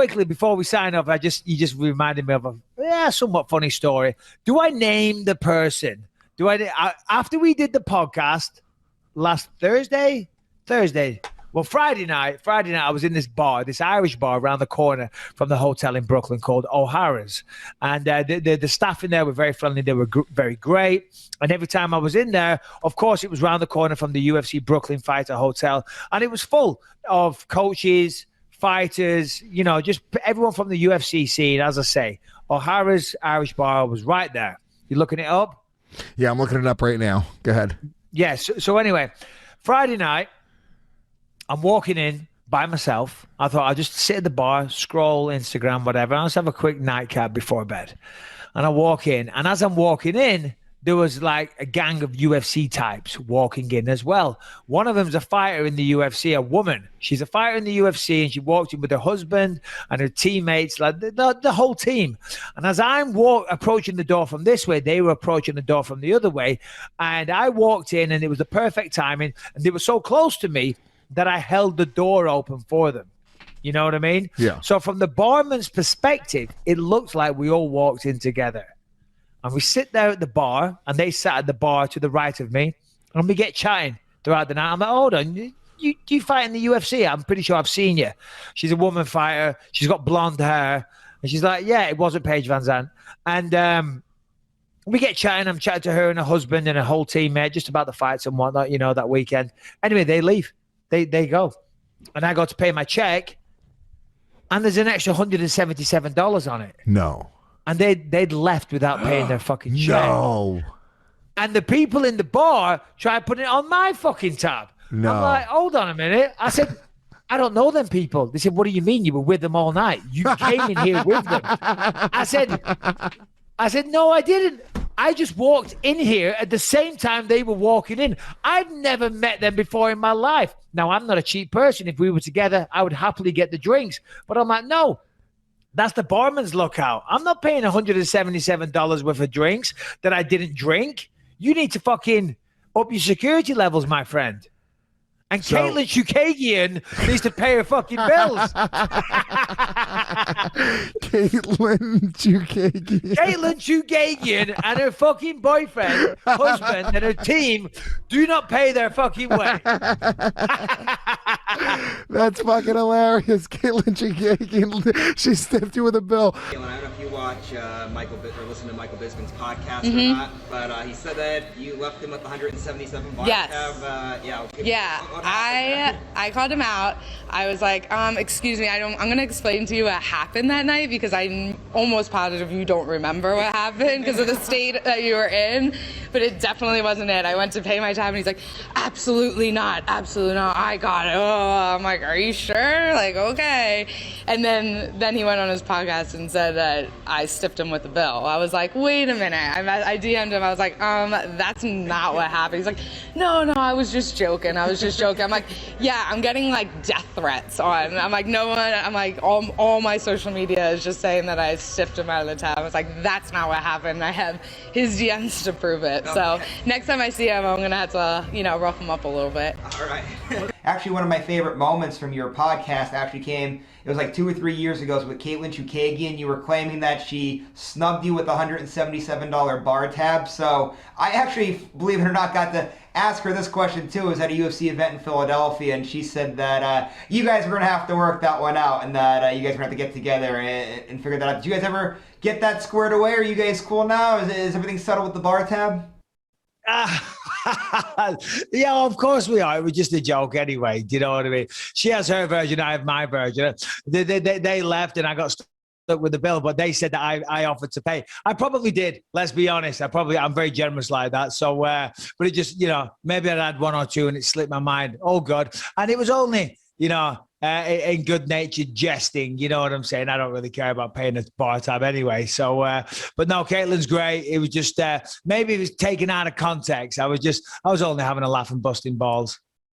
quickly before we sign off, you just reminded me of a somewhat funny story. Do I name the person? After we did the podcast last Thursday? Well, Friday night, I was in this Irish bar around the corner from the hotel in Brooklyn called O'Hara's. And the staff in there were very friendly. They were very great. And every time I was in there, of course, it was around the corner from the UFC Brooklyn Fighter Hotel. And it was full of coaches, fighters, just everyone from the UFC scene. As I say, O'Hara's Irish bar was right there. You looking it up? Yeah, I'm looking it up right now. Go ahead. Yes. Yeah, so anyway, Friday night, I'm walking in by myself. I thought I'd just sit at the bar, scroll Instagram, whatever. I'll just have a quick nightcap before bed. And I walk in. And as I'm walking in, there was like a gang of UFC types walking in as well. One of them's a fighter in the UFC, a woman. She's a fighter in the UFC, and she walked in with her husband and her teammates, like the whole team. And as I'm approaching the door from this way, they were approaching the door from the other way. And I walked in, and it was the perfect timing. And they were so close to me that I held the door open for them. You know what I mean? Yeah. So from the barman's perspective, it looked like we all walked in together. And we sit there at the bar, and they sat at the bar to the right of me, and we get chatting throughout the night. I'm like, hold on, you fight in the UFC? I'm pretty sure I've seen you. She's a woman fighter. She's got blonde hair. And she's like, yeah, it wasn't Paige Van Zandt. And we get chatting. I'm chatting to her and her husband and her whole teammate just about the fights and whatnot, that weekend. Anyway, they leave. They go. And I go to pay my check, and there's an extra $177 on it. No. And they'd left without paying their fucking check. No. And the people in the bar tried putting it on my fucking tab. No. I'm like, hold on a minute. I said, I don't know them people. They said, what do you mean? You were with them all night. You came in here with them. I said, no, I didn't. I just walked in here at the same time they were walking in. I've never met them before in my life. Now, I'm not a cheap person. If we were together, I would happily get the drinks. But I'm like, no, that's the barman's lookout. I'm not paying $177 worth of drinks that I didn't drink. You need to fucking up your security levels, my friend. And Katlyn Chookagian needs to pay her fucking bills. Katlyn Chookagian. Katlyn Chookagian and her fucking boyfriend, husband, and her team do not pay their fucking way. That's fucking hilarious. Katlyn Chookagian, she stepped you with a bill. I don't know if you watch or listen to Michael Bisping's podcast or not, but he said that you left him with 177 bucks. Yes. I called him out. I was like, excuse me, I'm going to explain to you what happened that night because I'm almost positive you don't remember what happened because of the state that you were in, but it definitely wasn't it. I went to pay my tab and he's like, absolutely not, I got it. Oh, I'm like, are you sure? Like, okay. And then he went on his podcast and said that I stiffed him with the bill. I was like, wait a minute. I DM'd him. I was like, that's not what happened. He's like, no, I was just joking. I'm like, yeah, I'm getting like death threats on. I'm like, no one. I'm like, all my social media is just saying that I stiffed him out of the tab. I was like, that's not what happened. I have his DMs to prove it. Okay. So next time I see him, I'm gonna have to, rough him up a little bit. All right. Actually, one of my favorite moments from your podcast actually came, it was like 2 or 3 years ago. It was with Katlyn Chookagian. You were claiming that she snubbed you with a $177 bar tab. So I actually, believe it or not, got to ask her this question too. It was at a UFC event in Philadelphia, and she said that you guys were going to have to work that one out, and that you guys were going to have to get together and figure that out. Did you guys ever get that squared away? Are you guys cool now? Is everything settled with the bar tab? Yeah, of course we are. It was just a joke anyway. Do you know what I mean? She has her version, I have my version. They left and I got stuck with the bill, but they said that I offered to pay. I probably did. Let's be honest. I'm very generous like that. So, but it just, maybe I had one or two and it slipped my mind. Oh God. And it was only, in good-natured jesting, you know what I'm saying? I don't really care about paying a bar tab anyway. So, but no, Katlyn's great. It was just, maybe it was taken out of context. I was only having a laugh and busting balls.